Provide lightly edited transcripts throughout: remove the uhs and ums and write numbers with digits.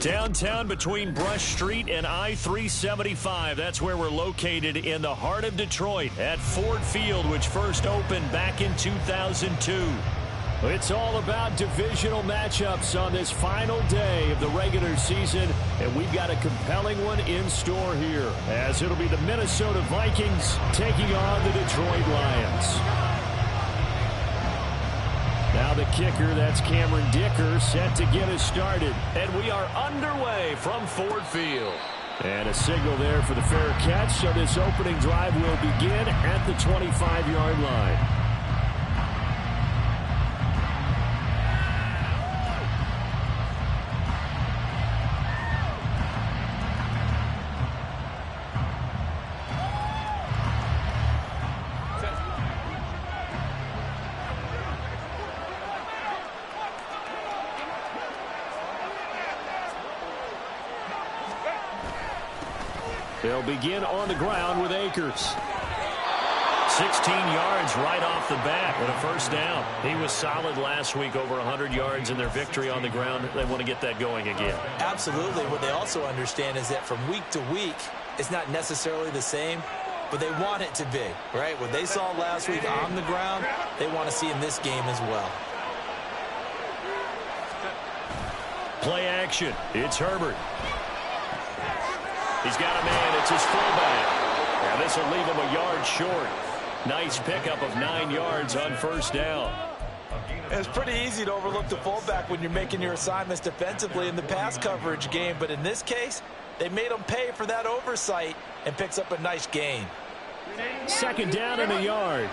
Downtown between Brush Street and I-375. That's where we're located in the heart of Detroit at Ford Field, which first opened back in 2002. It's all about divisional matchups on this final day of the regular season, and we've got a compelling one in store here, as it'll be the Minnesota Vikings taking on the Detroit Lions. Now the kicker, that's Cameron Dicker, set to get us started. And we are underway from Ford Field. And a signal there for the fair catch, so this opening drive will begin at the 25-yard line. They'll begin on the ground with Akers. 16 yards right off the bat and a first down. He was solid last week, over 100 yards in their victory on the ground. They want to get that going again. Absolutely. What they also understand is that from week to week, it's not necessarily the same, but they want it to be, right? What they saw last week on the ground, they want to see in this game as well. Play action. It's Herbert. He's got a man. It's his fullback. Now this will leave him a yard short. Nice pickup of 9 yards on first down. It's pretty easy to overlook the fullback when you're making your assignments defensively in the pass coverage game, but in this case, they made him pay for that oversight and picks up a nice gain. Second down and a yard.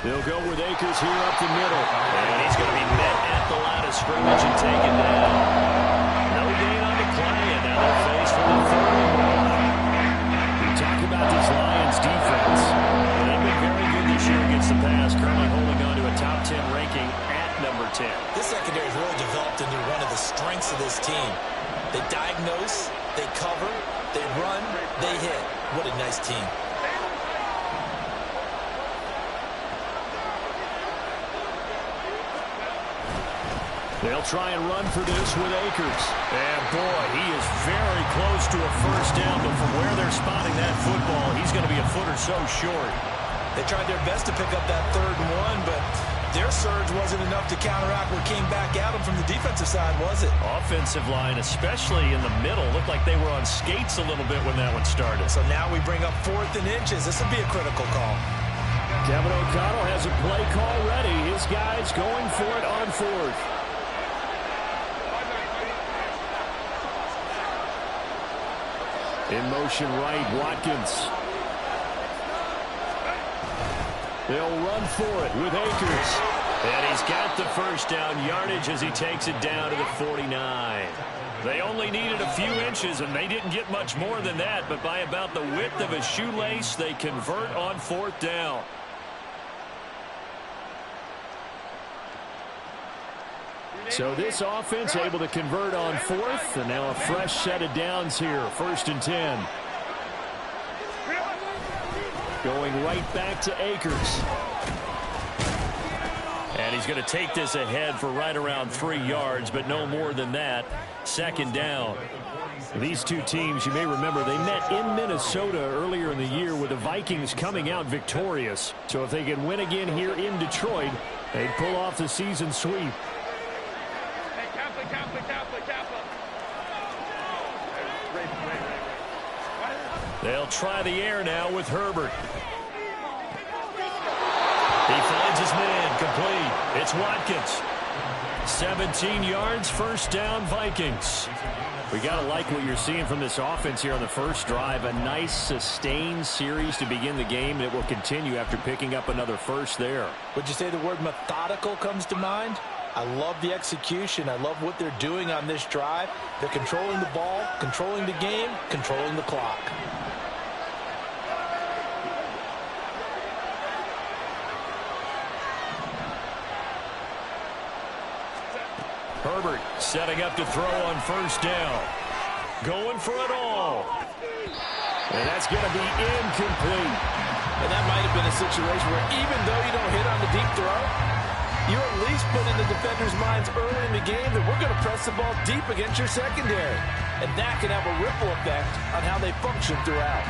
They'll go with Akers here up the middle. And he's going to be met at the line of scrimmage and taken down. No gain on the play, and now they're faced with a third and one. We talk about this Lions defense. And they've been very good this year against the pass, currently holding on to a top 10 ranking at number 10. This secondary has really developed into one of the strengths of this team. They diagnose, they cover, they run, they hit. What a nice team. They'll try and run for this with Akers. And, boy, he is very close to a first down, but from where they're spotting that football, he's going to be a foot or so short. They tried their best to pick up that 3rd and 1, but their surge wasn't enough to counteract what came back at them from the defensive side, was it? Offensive line, especially in the middle, looked like they were on skates a little bit when that one started. So now we bring up 4th and inches. This would be a critical call. Kevin O'Connell has a play call ready. His guys going for it on 4th. In motion right, Watkins. They'll run for it with Akers. And he's got the first down yardage as he takes it down to the 49. They only needed a few inches, and they didn't get much more than that. But by about the width of a shoelace, they convert on 4th down. So this offense able to convert on 4th, and now a fresh set of downs here, 1st and 10. Going right back to Akers. And he's going to take this ahead for right around 3 yards, but no more than that. 2nd down. These two teams, you may remember, they met in Minnesota earlier in the year with the Vikings coming out victorious. So if they can win again here in Detroit, they'd pull off the season sweep. They'll try the air now with Herbert. He finds his man, complete. It's Watkins. 17 yards, first down, Vikings. We got to like what you're seeing from this offense here on the first drive. A nice, sustained series to begin the game, and it will continue after picking up another first there. Would you say the word methodical comes to mind? I love the execution. I love what they're doing on this drive. They're controlling the ball, controlling the game, controlling the clock. Herbert setting up to throw on first down. going for it all. And that's going to be incomplete. And that might have been a situation where even though you don't hit on the deep throw, you at least put in the defenders' minds early in the game that we're going to press the ball deep against your secondary. And that can have a ripple effect on how they function throughout.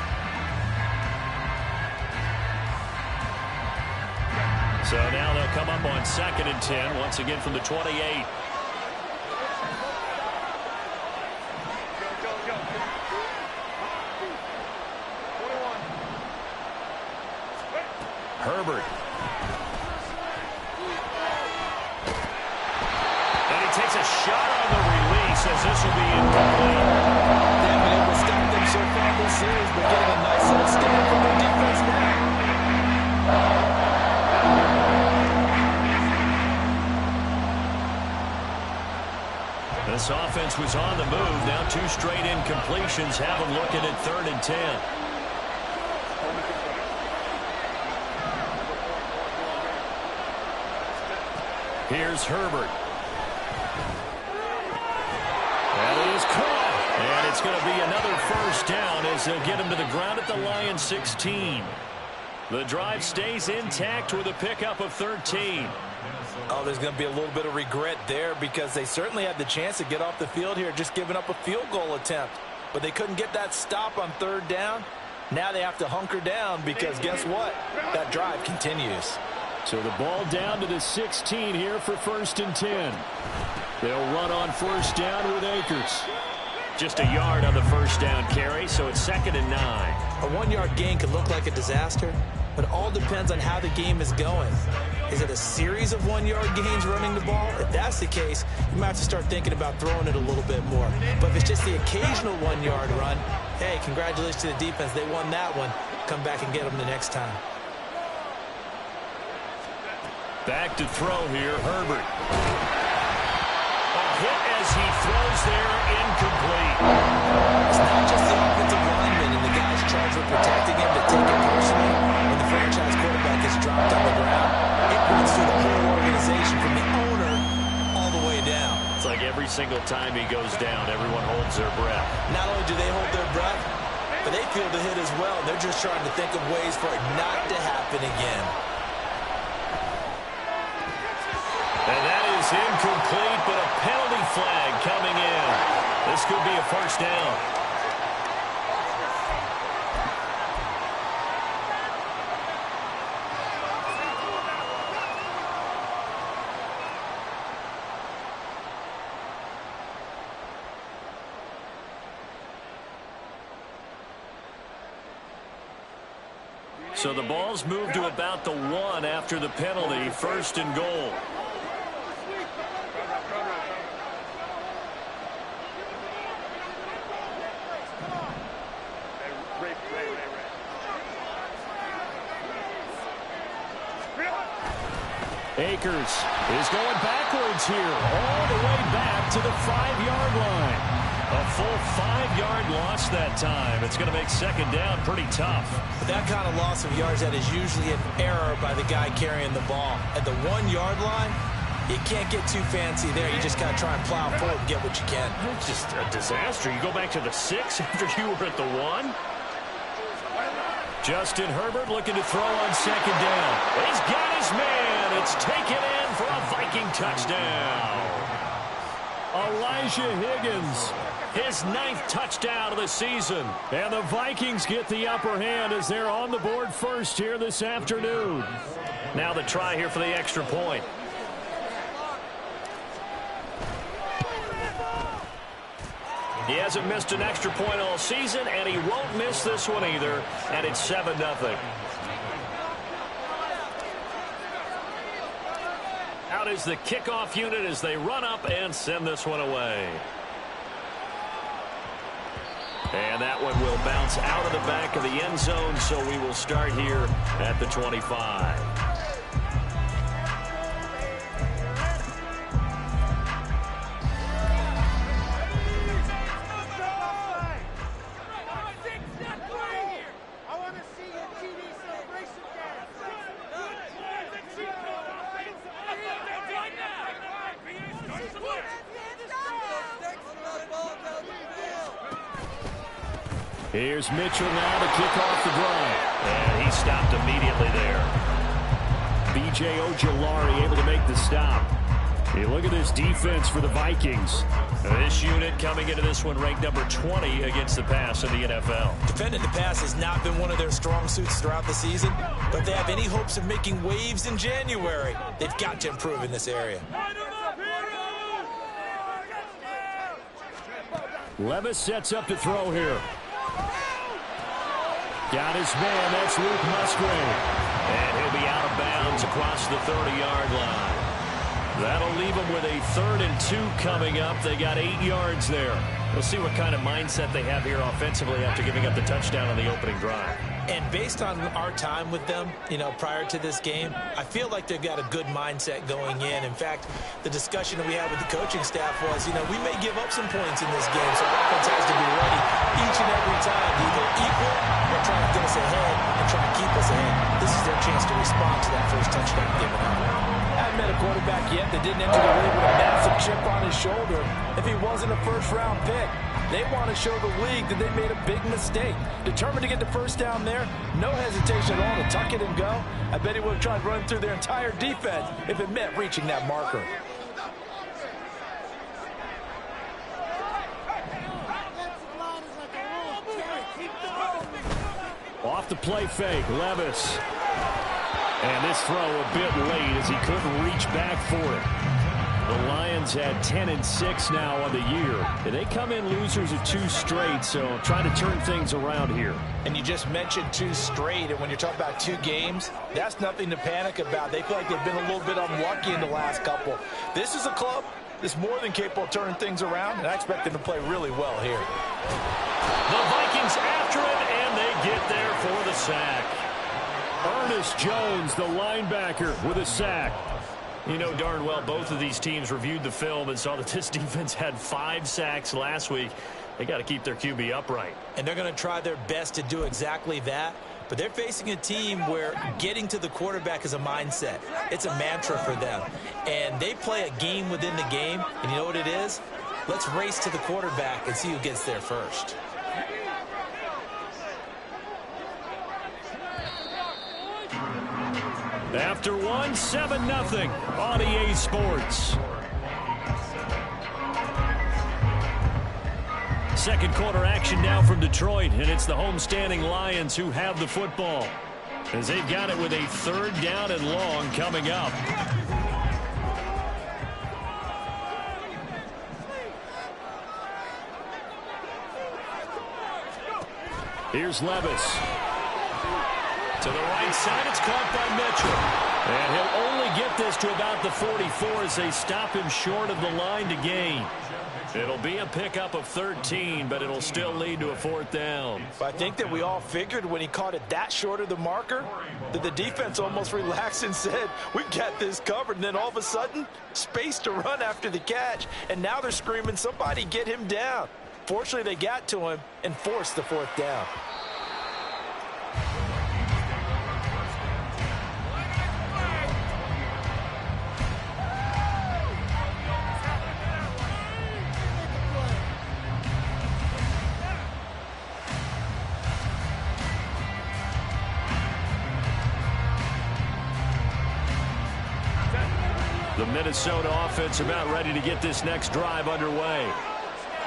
So now they'll come up on 2nd and 10, once again from the 28. Herbert. And he takes a shot on the release as this will be incomplete. They haven't been able to stop them so far this series, but getting a nice little stand from their defense now. This offense was on the move. Now 2 straight incompletions have them looking at 3rd and 10. Here's Herbert. That is caught. And it's going to be another first down as they'll get him to the ground at the Lions 16. The drive stays intact with a pickup of 13. Oh, there's going to be a little bit of regret there because they certainly had the chance to get off the field here, just giving up a field goal attempt. But they couldn't get that stop on 3rd down. Now they have to hunker down because guess what? That drive continues. So the ball down to the 16 here for 1st and 10. They'll run on 1st down with Akers. Just a yard on the 1st down carry, so it's 2nd and 9. A 1-yard gain could look like a disaster, but it all depends on how the game is going. Is it a series of 1-yard gains running the ball? If that's the case, you might have to start thinking about throwing it a little bit more. But if it's just the occasional 1-yard run, hey, congratulations to the defense. They won that one. Come back and get them the next time. Back to throw here, Herbert. A hit as he throws there, incomplete. It's not just the offensive lineman and the guys charged with protecting him that take it personally. When the franchise quarterback is dropped on the ground, it runs through the whole organization from the owner all the way down. It's like every single time he goes down, everyone holds their breath. Not only do they hold their breath, but they feel the hit as well. They're just trying to think of ways for it not to happen again. And that is incomplete, but a penalty flag coming in. This could be a first down. So the ball's moved to about the 1 after the penalty, 1st and goal. Akers is going backwards here, all the way back to the 5-yard line. A full 5-yard loss that time. It's going to make 2nd down pretty tough. But that kind of loss of yards, that is usually an error by the guy carrying the ball. At the 1-yard line, you can't get too fancy there. You just got to try and plow forward and get what you can. It's just a disaster. You go back to the 6 after you were at the 1. Justin Herbert looking to throw on 2nd down. He's got his man. It's taken in for a Viking touchdown. Elijah Higgins, his 9th touchdown of the season. And the Vikings get the upper hand as they're on the board first here this afternoon. Now the try here for the extra point. He hasn't missed an extra point all season, and he won't miss this one either, and it's 7-0. Out is the kickoff unit as they run up and send this one away. And that one will bounce out of the back of the end zone, so we will start here at the 25. Here's Mitchell now to kick off the drive. And he stopped immediately there. B.J. Ojulari able to make the stop. Hey, look at this defense for the Vikings. This unit coming into this one ranked number 20 against the pass in the NFL. Defending the pass has not been one of their strong suits throughout the season, but if they have any hopes of making waves in January, they've got to improve in this area. Levis sets up to throw here. Got his man, that's Luke Musgrave. And he'll be out of bounds across the 30-yard line. That'll leave them with a 3rd and 2 coming up. They got 8 yards there. We'll see what kind of mindset they have here offensively after giving up the touchdown on the opening drive. And based on our time with them, prior to this game, I feel like they've got a good mindset going in. In fact, the discussion that we had with the coaching staff was, we may give up some points in this game, so our offense has to be ready each and every time to either equal or try to get us ahead and try to keep us ahead. This is their chance to respond to that first touchdown given up. Haven't met a quarterback yet that didn't enter the league with a massive chip on his shoulder if he wasn't a first-round pick. They want to show the league that they made a big mistake. Determined to get the first down there, no hesitation at all to tuck it and go. I bet he would have tried running through their entire defense if it meant reaching that marker. Off the play fake, Levis. And this throw a bit late as he couldn't reach back for it. The Lions had 10-6 now on the year. And they come in losers of 2 straight, so trying to turn things around here. And you just mentioned 2 straight, and when you're talking about 2 games, that's nothing to panic about. They feel like they've been a little bit unlucky in the last couple. This is a club that's more than capable of turning things around, and I expect them to play really well here. The Vikings after it, and they get there for the sack. Ernest Jones, the linebacker, with a sack. You know darn well both of these teams reviewed the film and saw that this defense had 5 sacks last week. They got to keep their QB upright. And they're going to try their best to do exactly that. But they're facing a team where getting to the quarterback is a mindset. It's a mantra for them. And they play a game within the game. And you know what it is? Let's race to the quarterback and see who gets there first. After 1, 7-0 on EA Sports. Second quarter action now from Detroit, and it's the homestanding Lions who have the football as they've got it with a 3rd down and long coming up. Here's Levis. To the right side, it's caught by Mitchell. And he'll only get this to about the 44 as they stop him short of the line to gain. It'll be a pickup of 13, but it'll still lead to a 4th down. I think that we all figured when he caught it that short of the marker that the defense almost relaxed and said, we've got this covered. And then all of a sudden, space to run after the catch. And now they're screaming, somebody get him down. Fortunately, they got to him and forced the 4th down. The Minnesota offense about ready to get this next drive underway.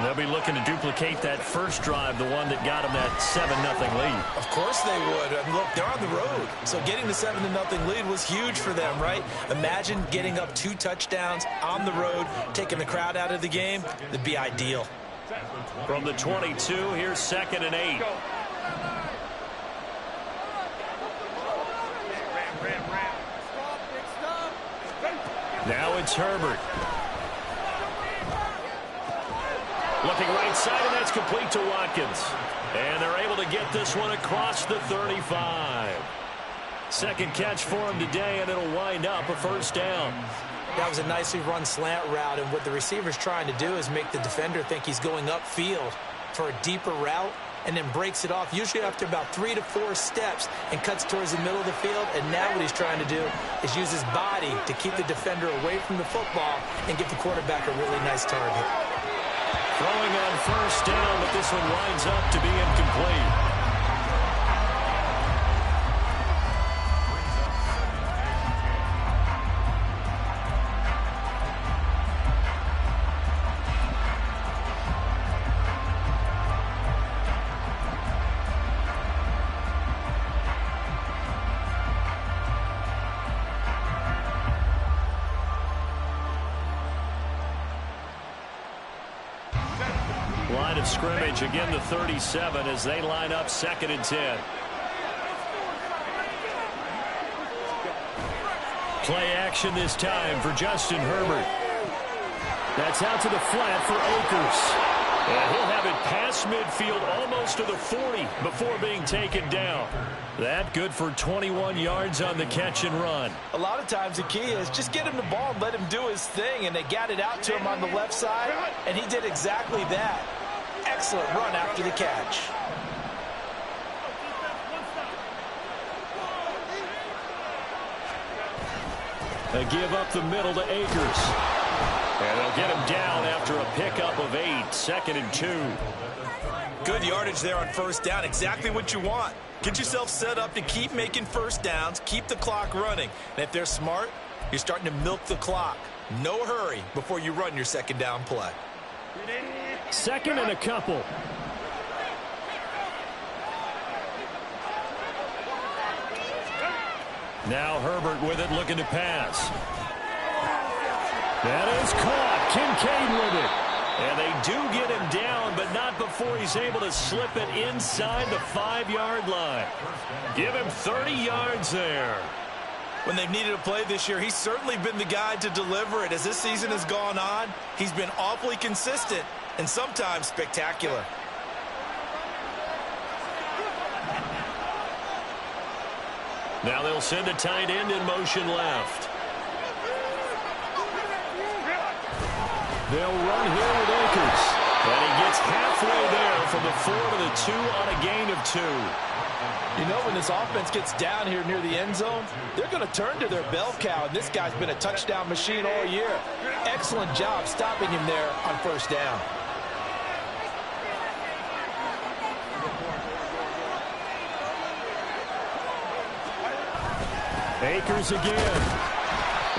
They'll be looking to duplicate that first drive, the one that got them that 7-0 lead. Of course they would. I mean, look, they're on the road. So getting the 7-0 lead was huge for them, right? Imagine getting up 2 touchdowns on the road, taking the crowd out of the game. That'd be ideal. From the 22, here's 2nd and 8. Now it's Herbert. Looking right side, and that's complete to Watkins. And they're able to get this one across the 35. Second catch for him today, and it'll wind up a 1st down. That was a nicely run slant route, and what the receiver's trying to do is make the defender think he's going upfield for a deeper route, and then breaks it off, usually after about 3 to 4 steps, and cuts towards the middle of the field. And now what he's trying to do is use his body to keep the defender away from the football and give the quarterback a really nice target. Throwing on first down, but this one winds up to be incomplete. Line of scrimmage, again the 37 as they line up 2nd and 10. Play action this time for Justin Herbert. That's out to the flat for Akers. And he'll have it past midfield almost to the 40 before being taken down. That good for 21 yards on the catch and run. A lot of times the key is just get him the ball and let him do his thing, and they got it out to him on the left side, and he did exactly that. Excellent run after the catch. They give up the middle to Akers. And they'll get him down after a pickup of 8, 2nd and 2. Good yardage there on first down. Exactly what you want. Get yourself set up to keep making first downs, keep the clock running. And if they're smart, you're starting to milk the clock. No hurry before you run your 2nd down play. 2nd and a couple. Now Herbert with it, looking to pass. That is caught. Kincaid with it. And they do get him down, but not before he's able to slip it inside the 5-yard line. Give him 30 yards there. When they've needed a play this year, he's certainly been the guy to deliver it. As this season has gone on, he's been awfully consistent and sometimes spectacular. Now they'll send the tight end in motion left. They'll run here with Akers. And he gets halfway there from the 4 to the 2 on a gain of 2. You know, when this offense gets down here near the end zone, they're going to turn to their bell cow, and this guy's been a touchdown machine all year. Excellent job stopping him there on first down. Akers again.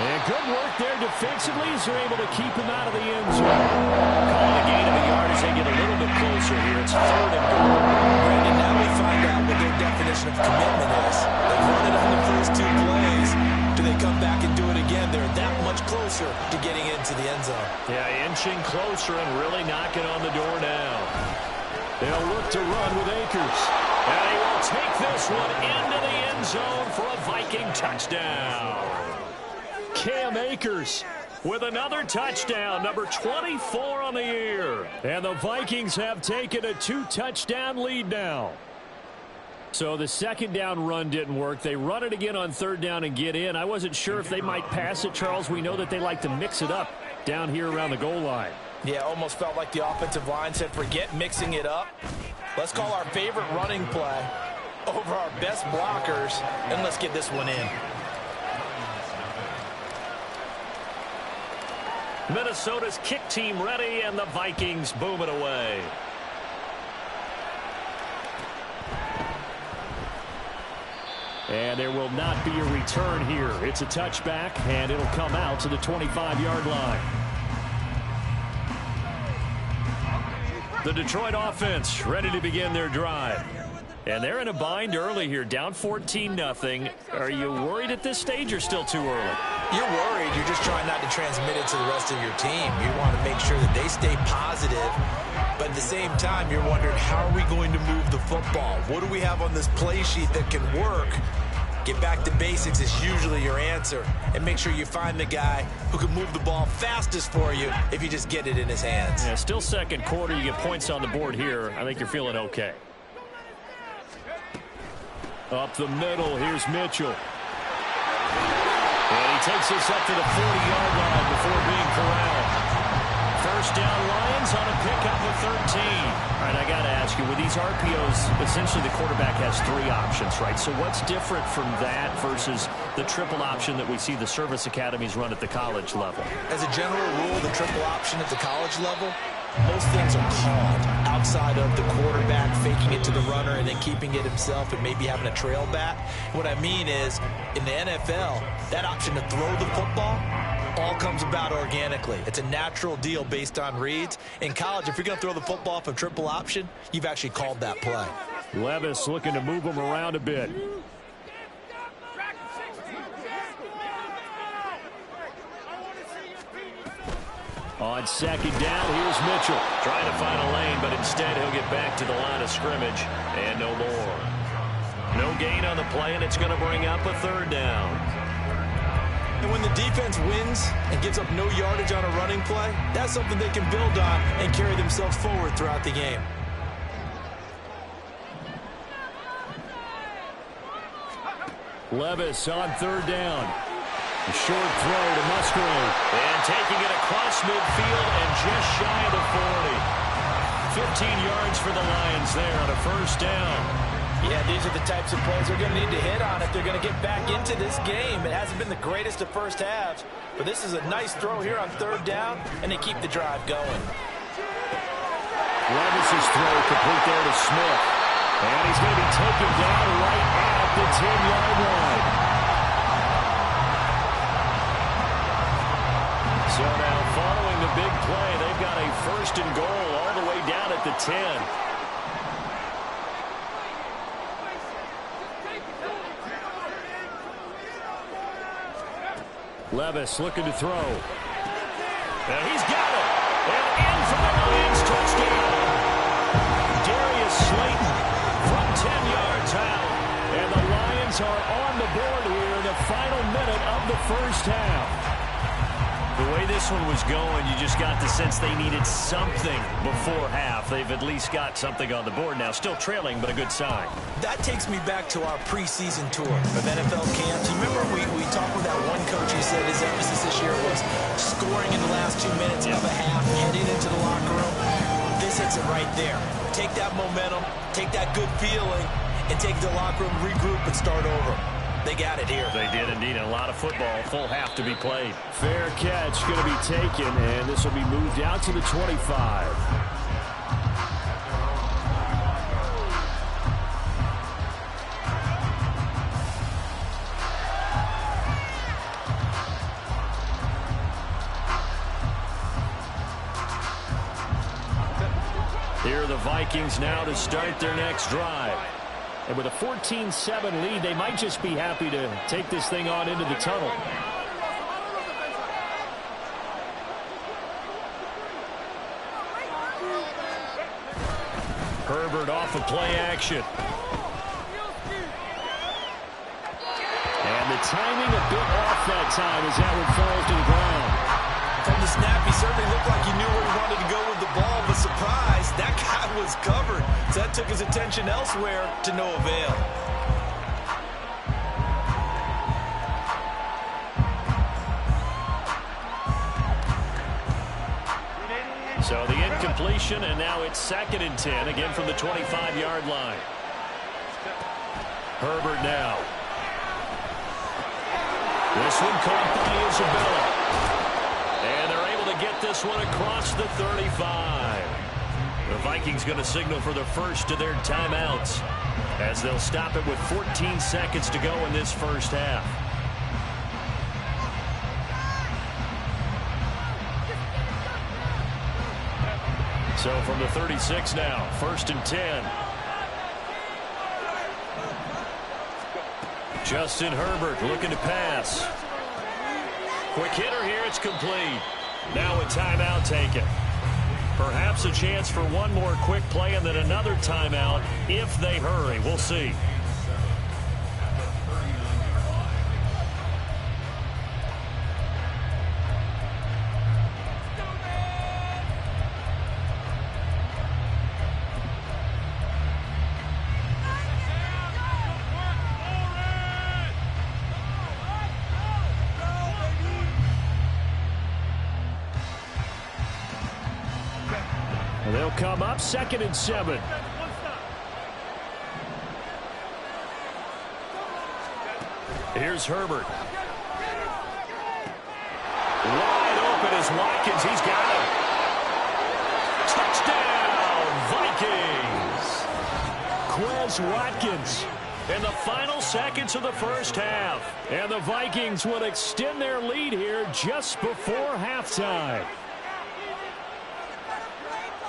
And good work there defensively as they're able to keep him out of the end zone. Calling a gain of a yard as they get a little bit closer here. It's 3rd and goal. Brandon, now we find out what their definition of commitment is. They've run it on the first 2 plays. Do they come back and do it again? They're that much closer to getting into the end zone. Yeah, inching closer and really knocking on the door now. They'll look to run with Akers. And he will take this one into the end zone for a Viking touchdown. Cam Akers with another touchdown, number 24 on the year. And the Vikings have taken a 2-touchdown lead now. So the 2nd down run didn't work. They run it again on 3rd down and get in. I wasn't sure if they might pass it, Charles. We know that they like to mix it up down here around the goal line. Yeah, almost felt like the offensive line said, forget mixing it up. Let's call our favorite running play over our best blockers, and let's get this one in. Minnesota's kick team ready, and the Vikings boom it away. And there will not be a return here. It's a touchback, and it'll come out to the 25-yard line. The Detroit offense ready to begin their drive. And they're in a bind early here, down 14-0. Are you worried at this stage or still too early? You're worried. You're just trying not to transmit it to the rest of your team. You want to make sure that they stay positive. But at the same time, you're wondering, how are we going to move the football? What do we have on this play sheet that can work? Get back to basics is usually your answer. And make sure you find the guy who can move the ball fastest for you if you just get it in his hands. Yeah, still second quarter. You get points on the board here. I think you're feeling okay. Up the middle, here's Mitchell. And he takes this up to the 40-yard line before being corralled. First down, Lions on a pickup of 13. All right, I got to ask you, with these RPOs, essentially the quarterback has 3 options, right? So what's different from that versus the triple option that we see the service academies run at the college level? As a general rule, the triple option at the college level most things are called outside of the quarterback faking it to the runner and then keeping it himself and maybe having a trail back. What I mean is, in the NFL, that option to throw the football all comes about organically. It's a natural deal based on reads. In college, if you're going to throw the football from triple option, you've actually called that play. Levis looking to move him around a bit. On second down, here's Mitchell. Trying to find a lane, but instead he'll get back to the line of scrimmage. And no more. No gain on the play, and it's going to bring up a third down. And when the defense wins and gives up no yardage on a running play, that's something they can build on and carry themselves forward throughout the game. Levis on third down. A short throw to Musgrave. And taking it across midfield and just shy of the 40. 15 yards for the Lions there on a first down. Yeah, these are the types of plays they're going to need to hit on if they're going to get back into this game. It hasn't been the greatest of first halves, but this is a nice throw here on third down, and they keep the drive going. Levis's throw complete there to Smith. And he's going to be taken down right at the 10-yard line. So now following the big play, they've got a first and goal all the way down at the 10. Levis looking to throw. And he's got it. And in for the Lions touchdown. Darius Slayton from 10 yards out. And the Lions are on the board here in the final minute of the first half. The way this one was going, you just got the sense they needed something before half. They've at least got something on the board now. Still trailing, but a good sign. That takes me back to our preseason tour of NFL camps. You remember we talked with that one coach who said his emphasis this year was scoring in the last 2 minutes of a half, heading into the locker room. This hits it right there. Take that momentum, take that good feeling, and take the locker room, regroup, and start over. They got it here. They did indeed. A lot of football. Full half to be played. Fair catch going to be taken, and this will be moved out to the 25. Here are the Vikings now to start their next drive. And with a 14-7 lead, they might just be happy to take this thing on into the tunnel. Herbert off of play action. And the timing a bit off that time as that one falls to the ground. From the snap, he certainly looked like he knew where he wanted to go with the ball, but surprise, that guy was covered. So that took his attention elsewhere to no avail. So the incompletion, and now it's 2nd and 10, again from the 25-yard line. Herbert now. This one caught by Isabella. And they're able to get this one across the 35. The Vikings going to signal for the first of their timeouts as they'll stop it with 14 seconds to go in this first half. So from the 36 now, 1st and 10. Justin Herbert looking to pass. Quick hitter here, it's complete. Now a timeout taken. Perhaps a chance for one more quick play and then another timeout if they hurry. We'll see. They'll come up 2nd and 7. Here's Herbert. Wide open is Watkins. He's got him. Touchdown, Vikings! Quez Watkins in the final seconds of the first half. And the Vikings will extend their lead here just before halftime.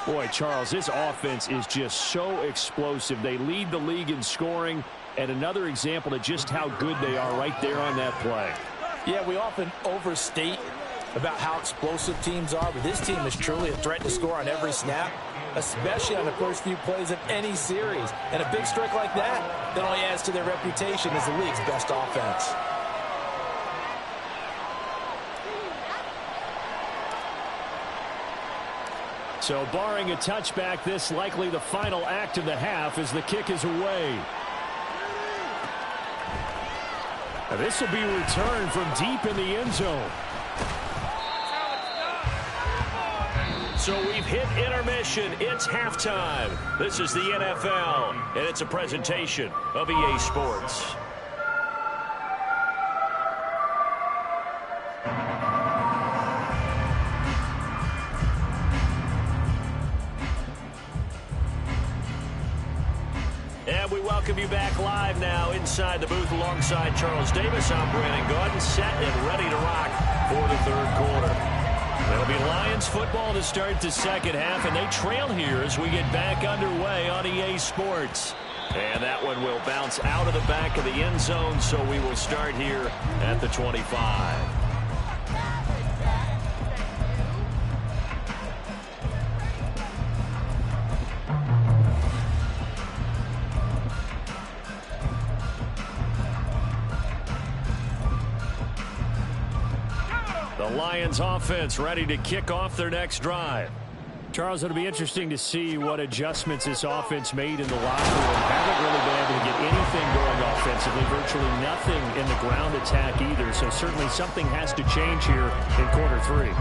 Boy, Charles, this offense is just so explosive. They lead the league in scoring, and another example of just how good they are right there on that play. Yeah, we often overstate about how explosive teams are, but this team is truly a threat to score on every snap, especially on the first few plays of any series. And a big strike like that only adds to their reputation as the league's best offense. So barring a touchback, this likely the final act of the half as the kick is away. Now this will be returned from deep in the end zone. So we've hit intermission. It's halftime. This is the NFL, and it's a presentation of EA Sports. And we welcome you back live now inside the booth alongside Charles Davis. I'm Brandon Gordon, set and ready to rock for the third quarter. It'll be Lions football to start the second half, and they trail here as we get back underway on EA Sports. And that one will bounce out of the back of the end zone, so we will start here at the 25. The Lions offense ready to kick off their next drive. Charles, it'll be interesting to see what adjustments this offense made in the locker room. Haven't really been able to get anything going offensively, virtually nothing in the ground attack either. So certainly something has to change here in quarter three.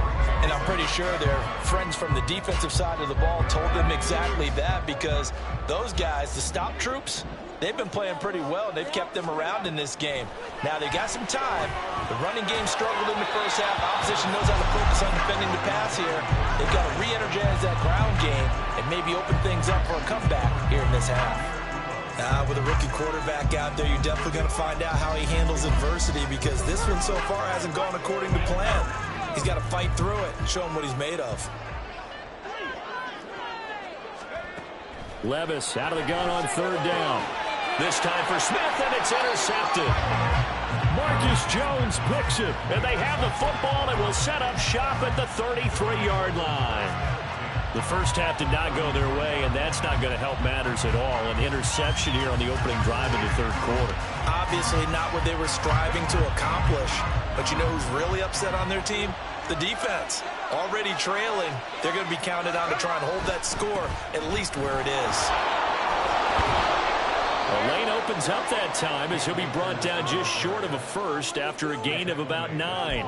And I'm pretty sure their friends from the defensive side of the ball told them exactly that, because those guys, the stop troops, they've been playing pretty well, and they've kept them around in this game. Now, they got some time. The running game struggled in the first half. Opposition knows how to focus on defending the pass here. They've got to re-energize that ground game and maybe open things up for a comeback here in this half. With a rookie quarterback out there, you're definitely going to find out how he handles adversity, because this one so far hasn't gone according to plan. He's got to fight through it and show him what he's made of. Levis out of the gun on third down. This time for Smith, and it's intercepted. Marcus Jones picks it, and they have the football and will set up shop at the 33-yard line. The first half did not go their way, and that's not going to help matters at all. An interception here on the opening drive of the third quarter. Obviously not what they were striving to accomplish. But you know who's really upset on their team? The defense. Already trailing, they're going to be counted on to try and hold that score at least where it is. The lane opens up that time as he'll be brought down just short of a first after a gain of about 9.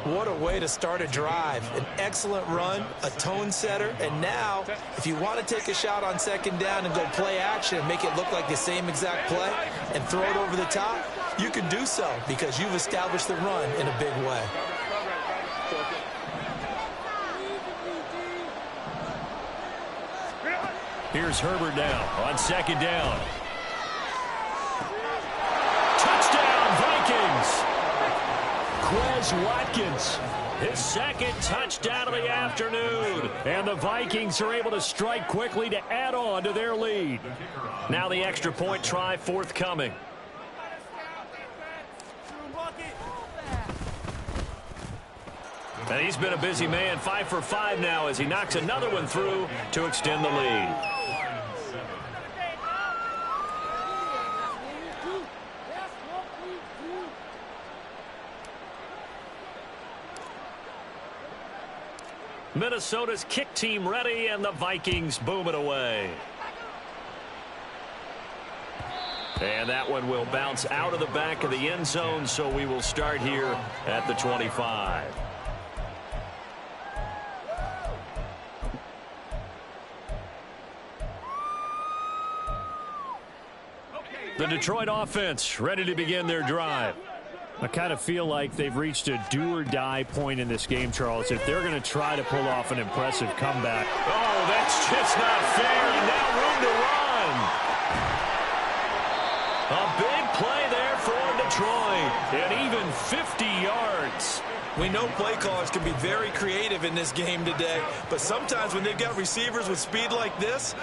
What a way to start a drive. An excellent run, a tone setter, and now, if you want to take a shot on second down and go play action and make it look like the same exact play and throw it over the top, you can do so because you've established the run in a big way. Here's Herbert now on second down. Touchdown, Vikings! Quez Watkins, his second touchdown of the afternoon. And the Vikings are able to strike quickly to add on to their lead. Now the extra point try forthcoming. And he's been a busy man, 5 for 5 now as he knocks another one through to extend the lead. Minnesota's kick team ready, and the Vikings boom it away. And that one will bounce out of the back of the end zone, so we will start here at the 25. The Detroit offense ready to begin their drive. I kind of feel like they've reached a do-or-die point in this game, Charles, if they're going to try to pull off an impressive comeback. Oh, that's just not fair, and now room to run. A big play there for Detroit, and even 50 yards. We know play callers can be very creative in this game today, but sometimes when they've got receivers with speed like this,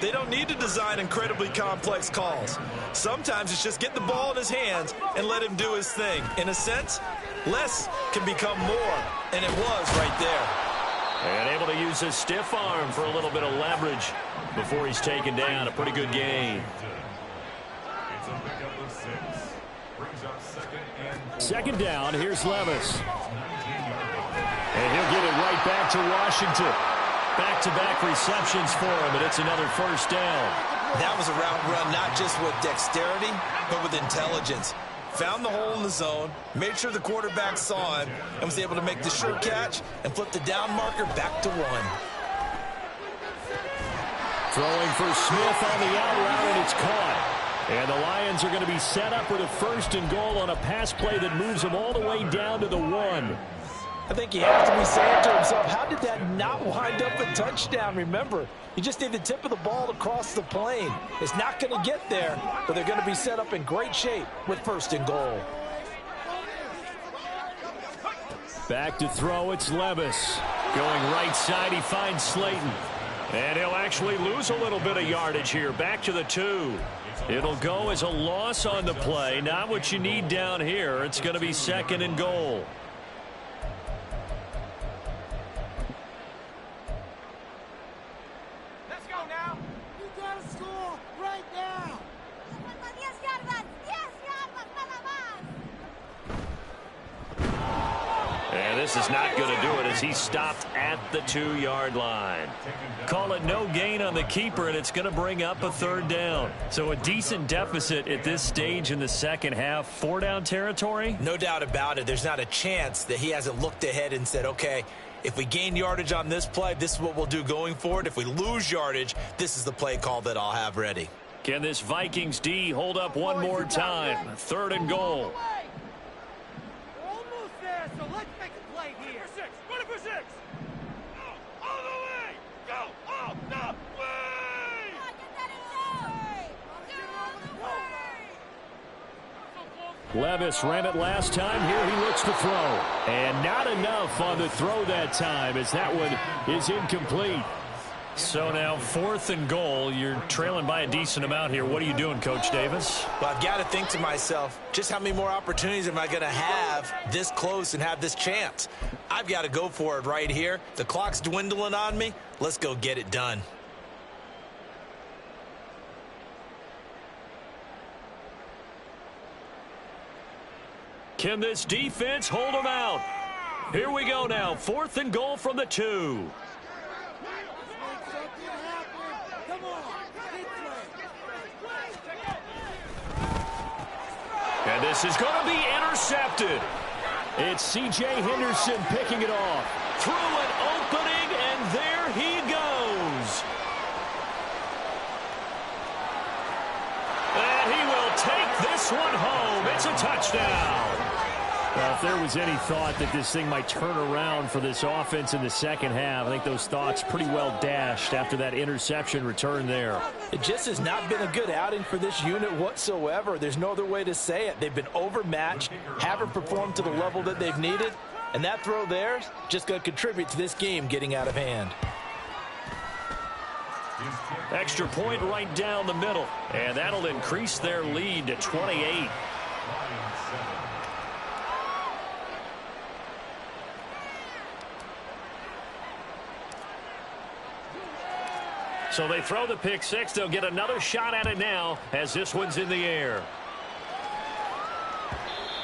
they don't need to design incredibly complex calls. Sometimes it's just get the ball in his hands and let him do his thing. In a sense, less can become more, and it was right there. And able to use his stiff arm for a little bit of leverage before he's taken down. A pretty good gain. Second down, here's Levis. And he'll get it right back to Washington. Back-to-back receptions for him, and it's another first down. That was a route run not just with dexterity, but with intelligence. Found the hole in the zone, made sure the quarterback saw him, and was able to make the sure catch and flip the down marker back to 1. Throwing for Smith on the out route, and it's caught. And the Lions are going to be set up with a first and goal on a pass play that moves them all the way down to the 1. I think he has to be saying to himself, how did that not wind up a touchdown? Remember, you just need the tip of the ball to cross the plane. It's not going to get there, but they're going to be set up in great shape with first and goal. Back to throw, it's Levis. Going right side, he finds Slayton. And he'll actually lose a little bit of yardage here. Back to the 2. It'll go as a loss on the play. Not what you need down here. It's going to be second and goal. This is not going to do it as he stopped at the 2-yard line. Call it no gain on the keeper, and it's going to bring up a third down. So a decent deficit at this stage in the second half. 4-down territory? No doubt about it. There's not a chance that he hasn't looked ahead and said, okay, if we gain yardage on this play, this is what we'll do going forward. If we lose yardage, this is the play call that I'll have ready. Can this Vikings D hold up one more time? Third and goal. Almost there, so let's make a play here. Run it for 6. All the way. Go all the way. Levis ran it last time. Here he looks to throw. And not enough on the throw that time as that one is incomplete. So now 4th and goal. You're trailing by a decent amount here. What are you doing, Coach Davis? Well, I've got to think to myself, just how many more opportunities am I going to have this close and have this chance? I've got to go for it right here. The clock's dwindling on me. Let's go get it done. Can this defense hold them out? Here we go now. 4th and goal from the 2. And this is going to be intercepted. It's C.J. Henderson picking it off. Through an opening, and there he goes. And he will take this one home. It's a touchdown. Well, if there was any thought that this thing might turn around for this offense in the second half, I think those thoughts pretty well dashed after that interception return there. It just has not been a good outing for this unit whatsoever. There's no other way to say it. They've been overmatched, haven't performed to the level that they've needed, and that throw there is just going to contribute to this game getting out of hand. Extra point right down the middle, and that'll increase their lead to 28. So they throw the pick 6. They'll get another shot at it now as this one's in the air.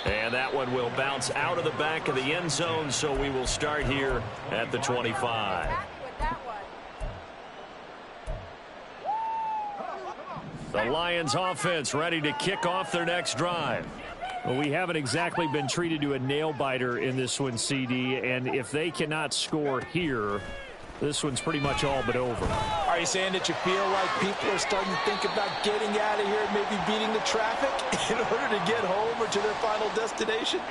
And that one will bounce out of the back of the end zone, so we will start here at the 25. The Lions offense ready to kick off their next drive. Well, we haven't exactly been treated to a nail-biter in this one, CD, and if they cannot score here, This one's pretty much all but over. Are you saying that you feel like people are starting to think about getting out of here, maybe beating the traffic in order to get home or to their final destination?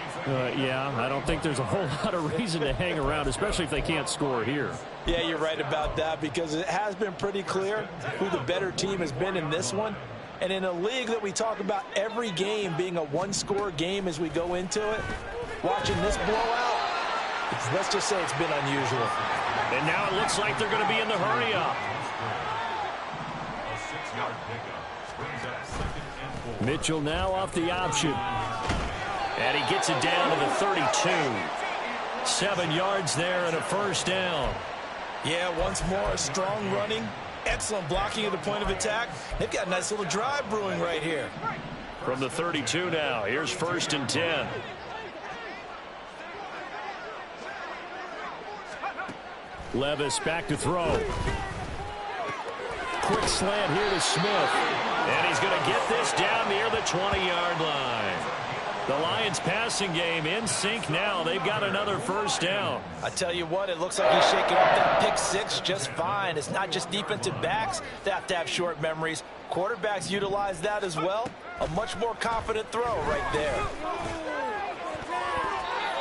Yeah, I don't think there's a whole lot of reason to hang around, especially if they can't score here. Yeah, you're right about that, because it has been pretty clear who the better team has been in this one. And in a league that we talk about every game being a one-score game as we go into it, watching this blowout, let's just say it's been unusual. And now it looks like they're going to be in the hurry-up. Mitchell now off the option. And he gets it down to the 32. 7 yards there and a first down. Yeah, once more, strong running, excellent blocking at the point of attack. They've got a nice little drive brewing right here. From the 32 now, here's 1st and 10. Levis back to throw. Quick slant here to Smith. And he's going to get this down near the 20-yard line. The Lions passing game in sync now. They've got another first down. I tell you what, it looks like he's shaking up that pick six just fine. It's not just defensive backs that have to have short memories. Quarterbacks utilize that as well. A much more confident throw right there.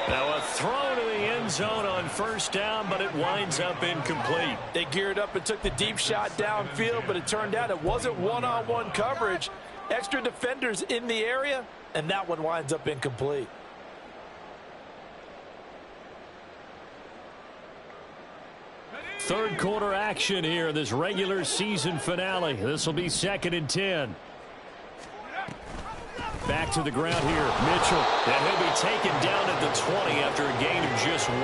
Now a throw to the end zone on first down, but it winds up incomplete. They geared up and took the deep shot downfield, but it turned out it wasn't one-on-one coverage. Extra defenders in the area, and that one winds up incomplete. Third quarter action here, this regular season finale. This will be 2nd and 10. Back to the ground here, Mitchell. And he'll be taken down at the 20 after a gain of just 1.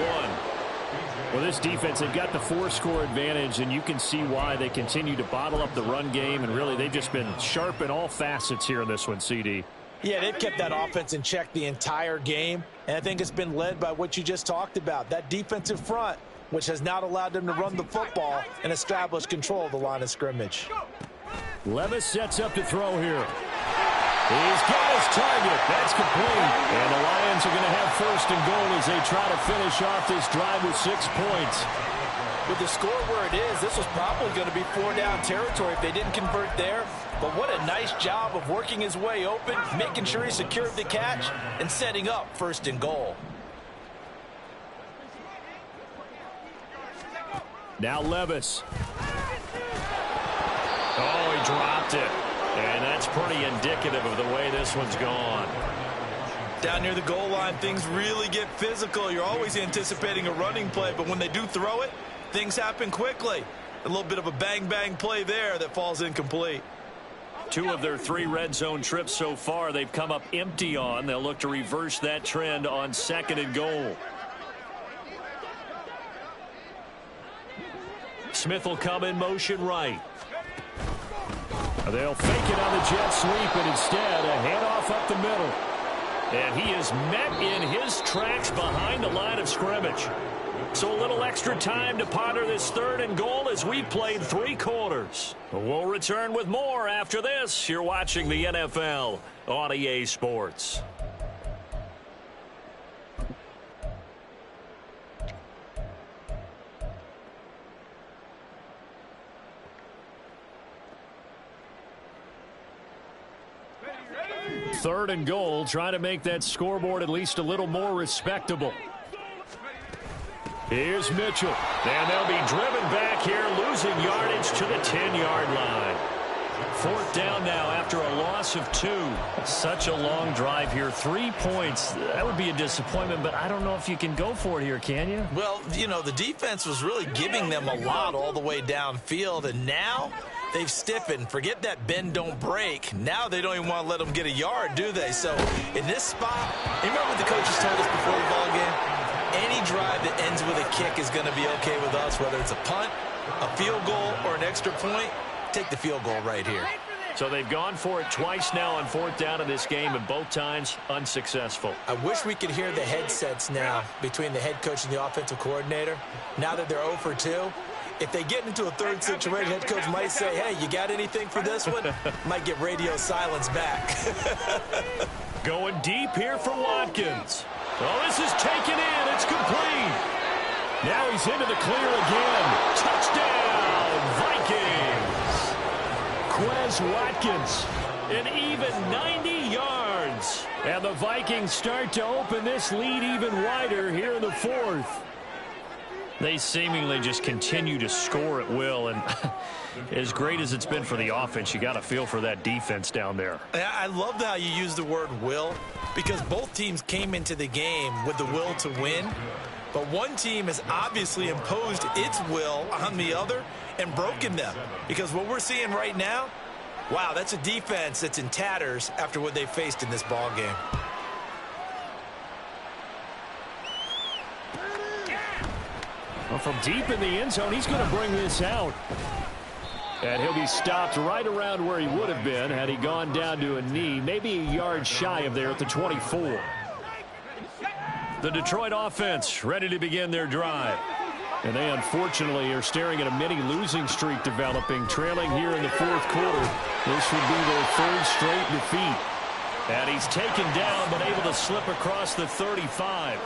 Well, this defense, they've got the 4-score advantage, and you can see why they continue to bottle up the run game, and really they've just been sharp in all facets here in this one, CD. Yeah, they've kept that offense in check the entire game, and I think it's been led by what you just talked about, that defensive front, which has not allowed them to run the football and establish control of the line of scrimmage. Levis sets up to throw here. He's got his target. That's complete. And the Lions are going to have 1st and goal as they try to finish off this drive with 6 points. With the score where it is, this was probably going to be 4-down territory if they didn't convert there. But what a nice job of working his way open, making sure he secured the catch, and setting up 1st and goal. Now Levis. Oh, he dropped it. And that's pretty indicative of the way this one's gone. Down near the goal line, things really get physical. You're always anticipating a running play, but when they do throw it, things happen quickly. A little bit of a bang-bang play there that falls incomplete. 2 of their 3 red zone trips so far, they've come up empty on. They'll look to reverse that trend on 2nd and goal. Smith will come in motion right. They'll fake it on the jet sweep, and instead a handoff up the middle. And he is met in his tracks behind the line of scrimmage. So a little extra time to ponder this 3rd and goal as we played 3 quarters. We'll return with more after this. You're watching the NFL on EA Sports. Third and goal, trying to make that scoreboard at least a little more respectable. Here's Mitchell, and they'll be driven back here, losing yardage to the 10-yard line. 4th down now after a loss of 2. Such a long drive here. 3 points. That would be a disappointment, but I don't know if you can go for it here, can you? Well, you know, the defense was really giving them a lot all the way downfield, and now they've stiffened. Forget that bend, don't break. Now they don't even want to let them get a yard, do they? So in this spot, you remember what the coaches told us before the ball game? Any drive that ends with a kick is going to be okay with us, whether it's a punt, a field goal, or an extra point. Take the field goal right here. So they've gone for it twice now on 4th down in this game, and both times unsuccessful. I wish we could hear the headsets now between the head coach and the offensive coordinator. Now that they're 0 for 2, if they get into a 3rd situation, head coach might say, hey, you got anything for this one? Might get radio silence back. Going deep here for Watkins. Oh, this is taken in. It's complete. Now he's into the clear again. Touchdown, Vikings. Quez Watkins, an even 90 yards. And the Vikings start to open this lead even wider here in the fourth. They seemingly just continue to score at will, and as great as it's been for the offense, you got to feel for that defense down there. I love how you use the word will, because both teams came into the game with the will to win, but one team has obviously imposed its will on the other and broken them, because what we're seeing right now, wow, that's a defense that's in tatters after what they faced in this ball game. Well, from deep in the end zone, he's going to bring this out. And he'll be stopped right around where he would have been had he gone down to a knee, maybe a yard shy of there at the 24. The Detroit offense ready to begin their drive. And they unfortunately are staring at a mini losing streak developing, trailing here in the fourth quarter. This would be their third straight defeat. And he's taken down but able to slip across the 35.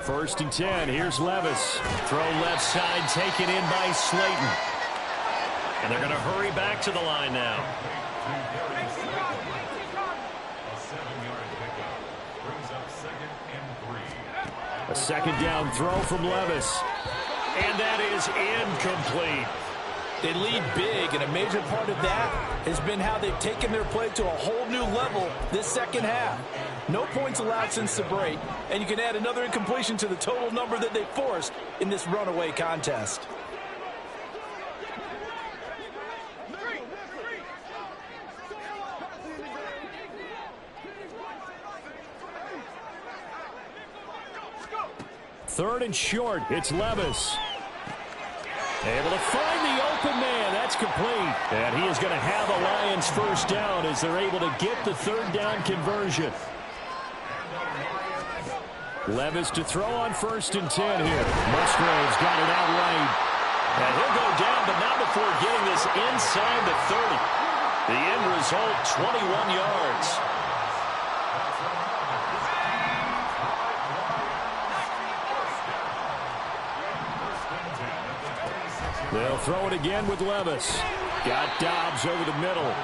First and 10. Here's Levis. Throw left side, taken in by Slayton. And they're going to hurry back to the line now. A second down throw from Levis. And that is incomplete. They lead big, and a major part of that has been how they've taken their play to a whole new level this second half. No points allowed since the break, and you can add another incompletion to the total number that they forced in this runaway contest. Third and short. It's Levis. Able to find the open man. That's complete. And he is going to have a Lions first down as they're able to get the third down conversion. Levis to throw on first and 10 here. Musgrave's got it outright. And he'll go down, but not before getting this inside the 30. The end result, 21 yards. They'll throw it again with Levis. Got Dobbs over the middle.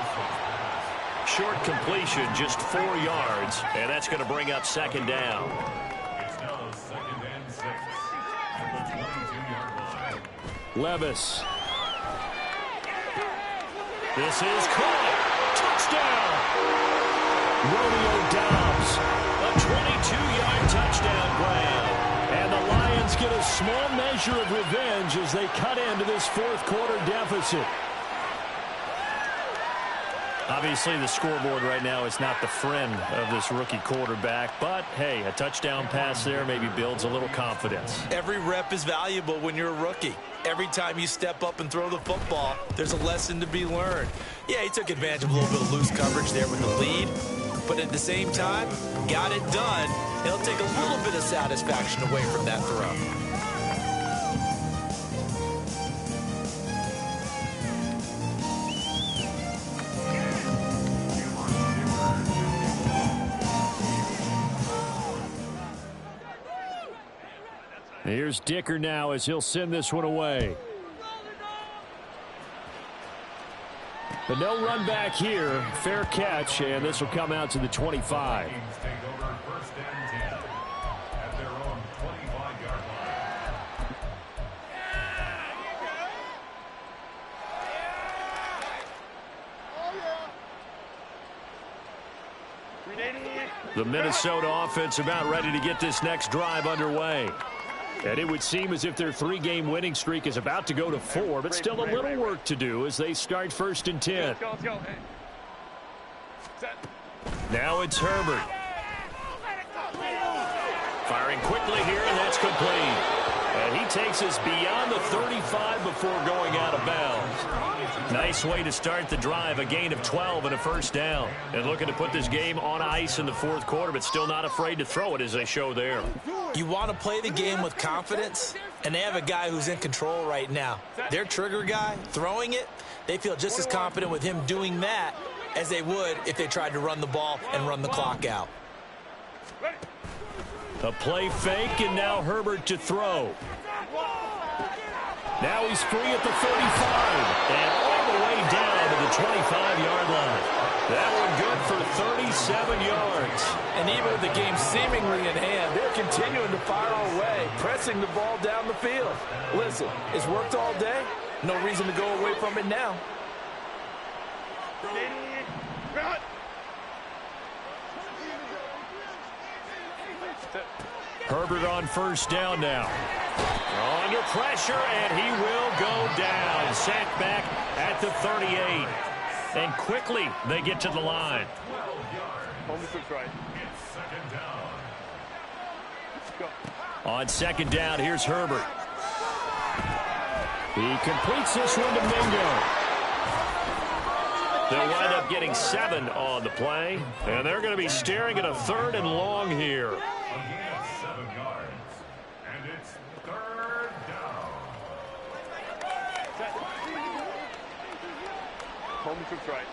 Short completion, just 4 yards, and that's going to bring up second down. It's now second and 6 at the 22-yard line. Levis. This is caught. Touchdown. Romeo Dobbs. A 22-yard touchdown grab. And the Lions get a small measure of revenge as they cut into this fourth quarter deficit. Obviously, the scoreboard right now is not the friend of this rookie quarterback. But, hey, a touchdown pass there maybe builds a little confidence. Every rep is valuable when you're a rookie. Every time you step up and throw the football, there's a lesson to be learned. Yeah, he took advantage of a little bit of loose coverage there with the lead. But at the same time, got it done. It'll take a little bit of satisfaction away from that throw. Here's Dicker now as he'll send this one away. But no run back here. Fair catch, and this will come out to the 25. Take over first and 10 at their own 25-yard line. The Minnesota offense about ready to get this next drive underway. And it would seem as if their 3-game winning streak is about to go to 4, but still a little work to do as they start first and 10. Let's go. Now it's Herbert. Firing quickly here, and that's complete. And he takes us beyond the 35 before going out of bounds. Nice way to start the drive, a gain of 12 and a first down. And looking to put this game on ice in the fourth quarter, but still not afraid to throw it as they show there. You want to play the game with confidence, and they have a guy who's in control right now. Their trigger guy, throwing it, they feel just as confident with him doing that as they would if they tried to run the ball and run the clock out. A play fake, and now Herbert to throw. Now he's free at the 35, and all the way down to the 25-yard line. That one good for 37 yards. And even with the game seemingly in hand, they're continuing to fire away, pressing the ball down the field. Listen, it's worked all day. No reason to go away from it now. Herbert on first down now. Under pressure, and he will go down. Sacked back at the 38. And quickly, they get to the line. On second down, here's Herbert. He completes this one to Mingo. They'll wind up getting 7 on the play, and they're going to be staring at a 3rd and long here. Again, 7 yards. And it's 3rd down. Coleman cooks right.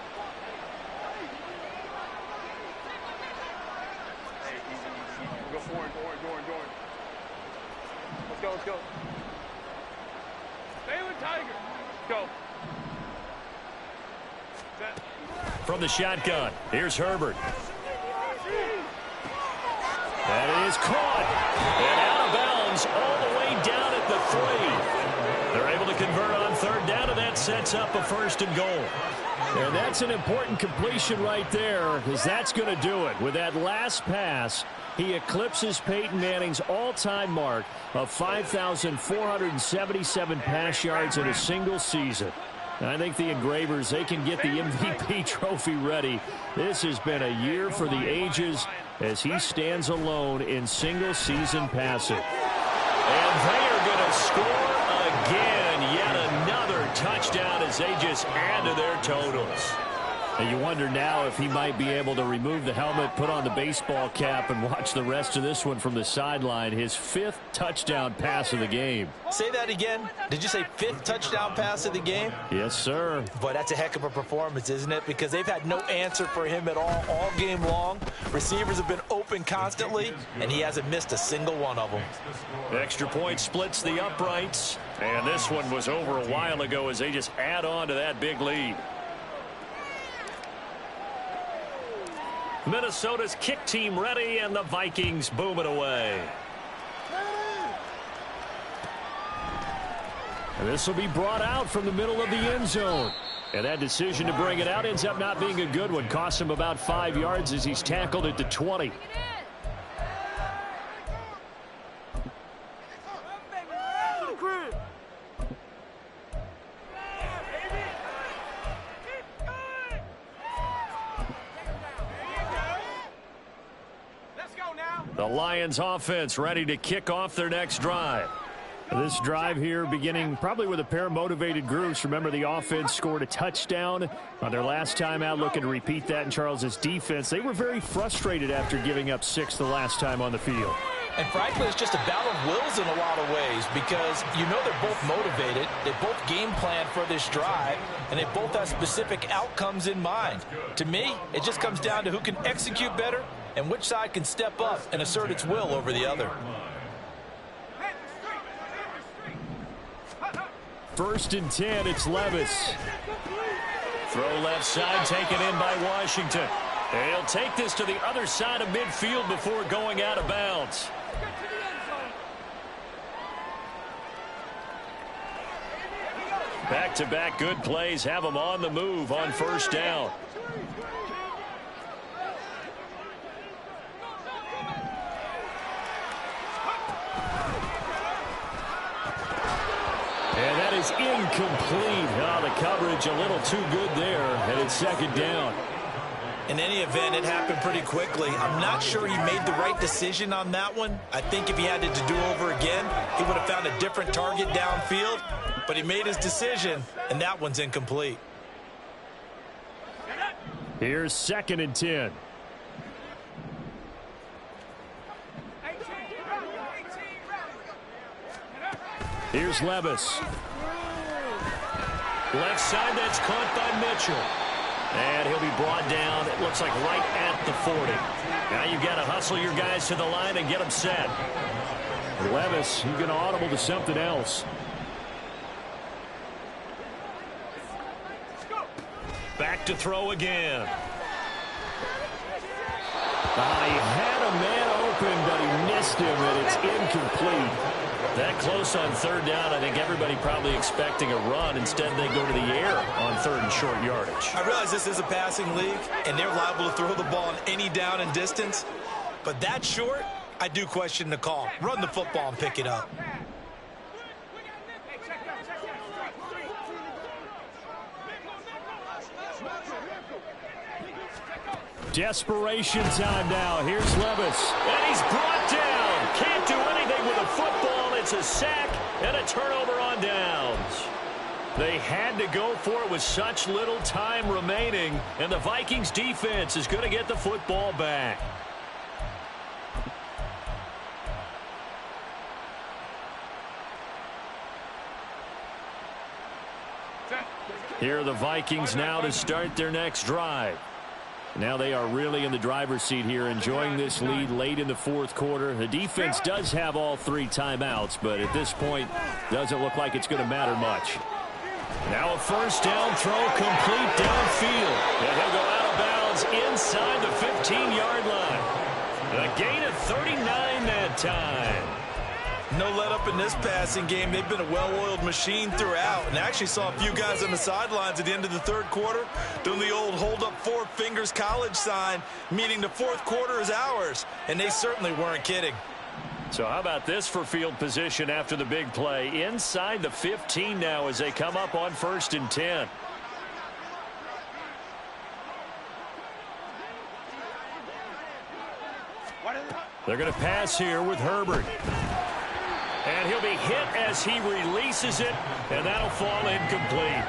Hey, easy. We'll go orange. Let's go. Stay with Tiger. Go. Set. From the shotgun, here's Herbert. That is caught. And out of bounds all the way down at the 3. They're able to convert on 3rd down, and that sets up a 1st and goal. And that's an important completion right there, because that's going to do it. With that last pass, he eclipses Peyton Manning's all-time mark of 5,477 pass yards in a single season. I think the Engravers, they can get the MVP trophy ready. This has been a year for the ages as he stands alone in single-season passing. And they are going to score again. Yet another touchdown as they just add to their totals. And you wonder now if he might be able to remove the helmet, put on the baseball cap, and watch the rest of this one from the sideline. His 5th touchdown pass of the game. Say that again. Did you say 5th touchdown pass of the game? Yes, sir. Boy, that's a heck of a performance, isn't it? Because they've had no answer for him at all game long. Receivers have been open constantly, and he hasn't missed a single one of them. Extra point splits the uprights. And this one was over a while ago as they just add on to that big lead. Minnesota's kick team ready, and the Vikings boom it away. And this will be brought out from the middle of the end zone. And that decision to bring it out ends up not being a good one. Costs him about 5 yards as he's tackled at the 20. The Lions offense ready to kick off their next drive. This drive here beginning probably with a pair of motivated groups. Remember, the offense scored a touchdown on their last time out, looking to repeat that in Charles's defense. They were very frustrated after giving up 6 the last time on the field. And frankly, it's just a battle of wills in a lot of ways because you know they're both motivated. They both game plan for this drive, and they both have specific outcomes in mind. To me, it just comes down to who can execute better and which side can step up and assert its will over the other. 1st and 10, it's Levis. Throw left side, taken in by Washington. He'll take this to the other side of midfield before going out of bounds. Back-to-back good plays have him on the move on 1st down. And that is incomplete. Oh, the coverage a little too good there, and it's 2nd down. In any event, it happened pretty quickly. I'm not sure he made the right decision on that one. I think if he had it to do over again, he would have found a different target downfield. But he made his decision, and that one's incomplete. Here's 2nd and 10. Here's Levis. Left side, that's caught by Mitchell. And he'll be brought down, it looks like right at the 40. Now you've got to hustle your guys to the line and get them set. Levis, he's going to audible to something else. Back to throw again. He had a man open, but he missed him, and it's incomplete. That close on third down, I think everybody probably expecting a run. Instead, they go to the air on third and short yardage. I realize this is a passing league, and they're liable to throw the ball on any down and distance. But that short, I do question the call. Run the football and pick it up. Desperation time now. Here's Levis. And he's brought down. Can't do anything with a football. It's a sack and a turnover on downs. They had to go for it with such little time remaining, and the Vikings defense is going to get the football back. Here are the Vikings now to start their next drive. Now they are really in the driver's seat here, enjoying this lead late in the fourth quarter. The defense does have all 3 timeouts, but at this point, doesn't look like it's going to matter much. Now a first down throw complete downfield. And he'll go out of bounds inside the 15-yard line. A gain of 39 that time. No let up in this passing game. They've been a well-oiled machine throughout, and actually saw a few guys on the sidelines at the end of the third quarter doing the old hold up 4 fingers college sign, meaning the fourth quarter is ours, and they certainly weren't kidding. So how about this for field position after the big play? Inside the 15 now as they come up on 1st and 10. They're going to pass here with Herbert. And he'll be hit as he releases it, and that'll fall incomplete.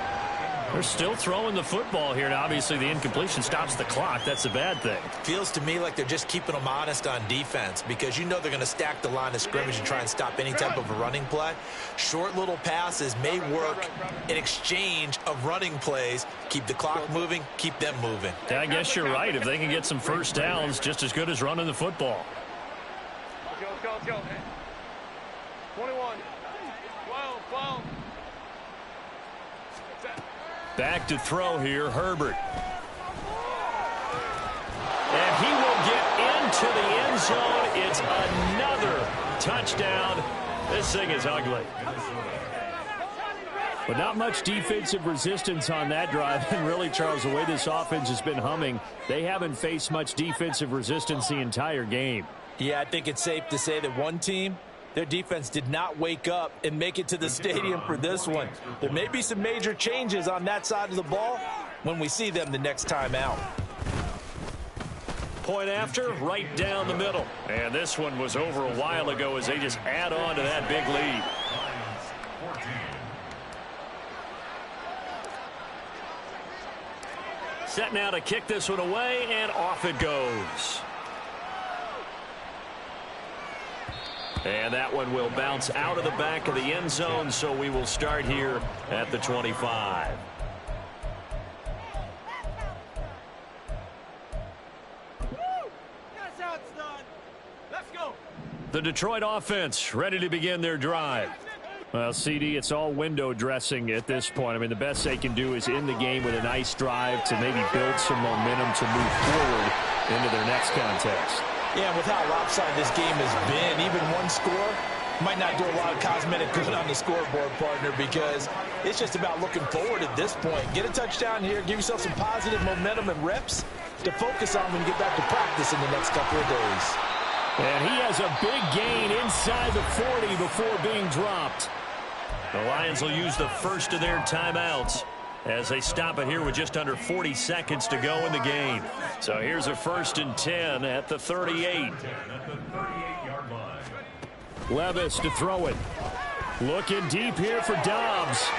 They're still throwing the football here, and obviously the incompletion stops the clock. That's a bad thing. Feels to me like they're just keeping them honest on defense, because you know they're going to stack the line of scrimmage and try and stop any type of a running play. Short little passes may work in exchange of running plays. Keep the clock moving, keep them moving. I guess you're right. If they can get some first downs, just as good as running the football. Let's go. 21, 12. Back to throw here, Herbert. And he will get into the end zone. It's another touchdown. This thing is ugly. But not much defensive resistance on that drive. And really, Charles, the way this offense has been humming, they haven't faced much defensive resistance the entire game. Yeah, I think it's safe to say that one team, their defense did not wake up and make it to the stadium for this one. There may be some major changes on that side of the ball when we see them the next time out. Point after, right down the middle. And this one was over a while ago as they just add on to that big lead. Set now to kick this one away, and off it goes. And that one will bounce out of the back of the end zone, so we will start here at the 25. That's how it's done. Let's go. The Detroit offense ready to begin their drive. Well, CD, it's all window dressing at this point. I mean, the best they can do is in the game with a nice drive to maybe build some momentum to move forward into their next contest. Yeah, with how lopsided this game has been, even one score might not do a lot of cosmetic good on the scoreboard, partner, because it's just about looking forward at this point. Get a touchdown here, give yourself some positive momentum and reps to focus on when you get back to practice in the next couple of days. And he has a big gain inside the 40 before being dropped. The Lions will use the first of their timeouts as they stop it here with just under 40 seconds to go in the game. So here's a 1st and 10 at the 38. Levis to throw it. Looking deep here for Dobbs.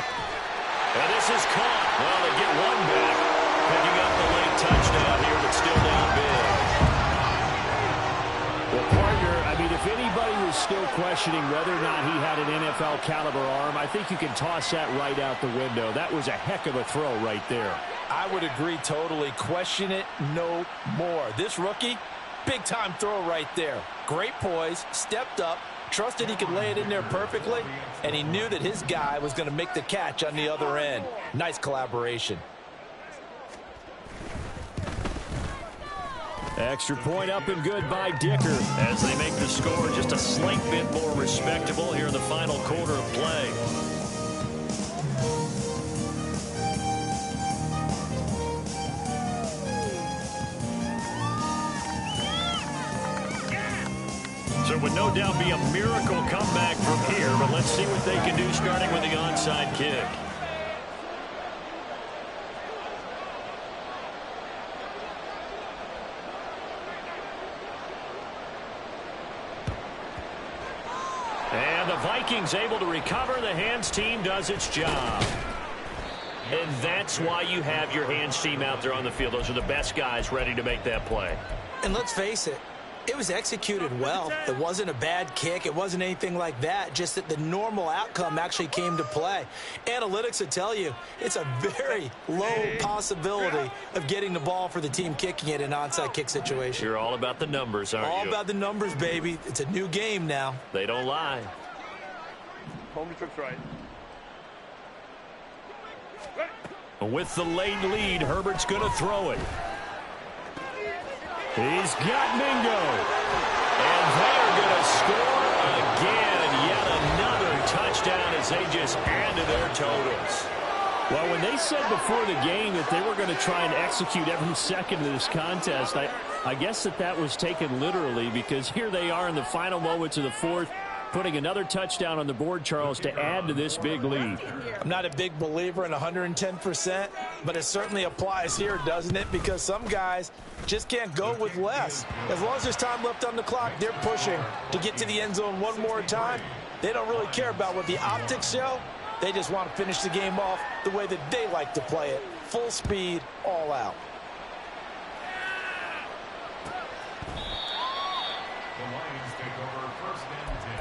And this is caught. Well, they get one back. Picking up the late touchdown here, but still down big. Well, partner, I mean, if anybody was still questioning whether or not he had an NFL caliber arm, I think you can toss that right out the window. That was a heck of a throw right there. I would agree totally. Question it no more. This rookie, big-time throw right there. Great poise, stepped up, trusted he could lay it in there perfectly, and he knew that his guy was going to make the catch on the other end. Nice collaboration. Extra point up and good by Dicker as they make the score just a slight bit more respectable here in the final quarter of play. So it would no doubt be a miracle comeback from here, but let's see what they can do starting with the onside kick. And the Vikings able to recover. The hands team does its job. And that's why you have your hands team out there on the field. Those are the best guys ready to make that play. And let's face it, it was executed well. It wasn't a bad kick. It wasn't anything like that. Just that the normal outcome actually came to play. Analytics will tell you it's a very low possibility of getting the ball for the team kicking it in an onside kick situation. You're all about the numbers, aren't you? All about the numbers, baby. It's a new game now. They don't lie. Home trip's right. With the late lead, Herbert's going to throw it. He's got Mingo. And they're going to score again. Yet another touchdown as they just add to their totals. Well, when they said before the game that they were going to try and execute every second of this contest, I guess that was taken literally, because here they are in the final moments of the fourth, putting another touchdown on the board, Charles, to add to this big lead. I'm not a big believer in 110%, but it certainly applies here, doesn't it? Because some guys just can't go with less. As long as there's time left on the clock, they're pushing to get to the end zone one more time. They don't really care about what the optics show. They just want to finish the game off the way that they like to play it. Full speed, all out. The Lions take over first and 10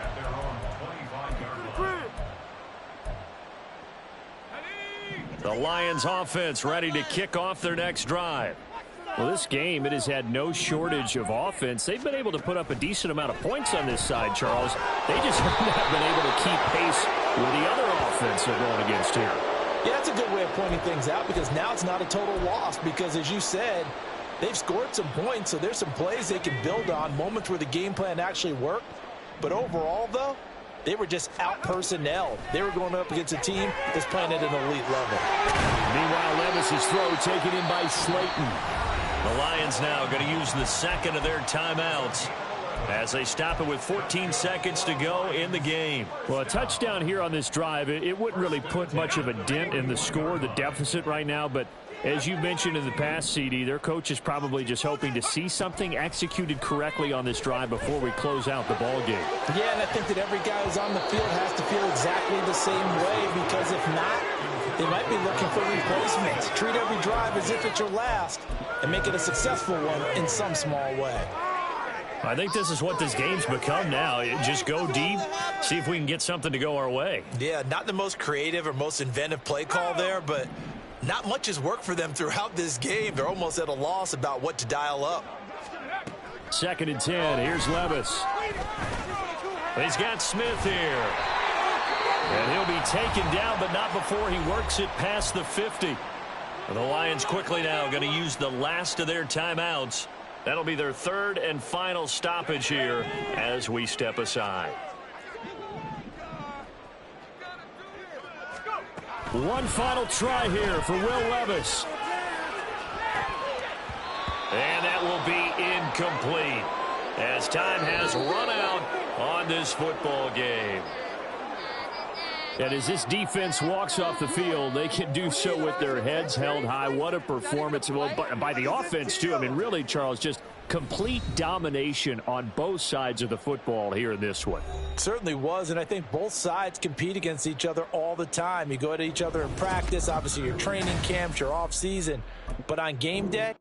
at their own 25-yard line. The Lions offense ready to kick off their next drive. Well, this game, it has had no shortage of offense. They've been able to put up a decent amount of points on this side, Charles. They just have not been able to keep pace with the other offense they're going against here. Yeah, that's a good way of pointing things out, because now it's not a total loss, because as you said, they've scored some points, so there's some plays they can build on, moments where the game plan actually worked. But overall, though, they were just out-personnelled. They were going up against a team that's playing at an elite level. Meanwhile, Levis's throw taken in by Slayton. The Lions now going to use the second of their timeouts as they stop it with 14 seconds to go in the game. Well, a touchdown here on this drive, it wouldn't really put much of a dent in the score, the deficit right now, but as you mentioned in the past, CD, their coach is probably just hoping to see something executed correctly on this drive before we close out the ball game. Yeah, and I think that every guy who's on the field has to feel exactly the same way, because if not, they might be looking for replacements. Treat every drive as if it's your last and make it a successful one in some small way. I think this is what this game's become now. Just go deep, see if we can get something to go our way. Yeah, not the most creative or most inventive play call there, but not much has worked for them throughout this game. They're almost at a loss about what to dial up. 2nd and 10. Here's Levis. He's got Smith here. And he'll be taken down, but not before he works it past the 50. The Lions quickly now going to use the last of their timeouts. That'll be their third and final stoppage here as we step aside. One final try here for Will Levis. And that will be incomplete as time has run out on this football game. And as this defense walks off the field, they can do so with their heads held high. What a performance. Well, by the offense, too. I mean, really, Charles, just complete domination on both sides of the football here in this one. Certainly was, and I think both sides compete against each other all the time. You go at each other in practice, obviously your training camps, your off season, but on game day,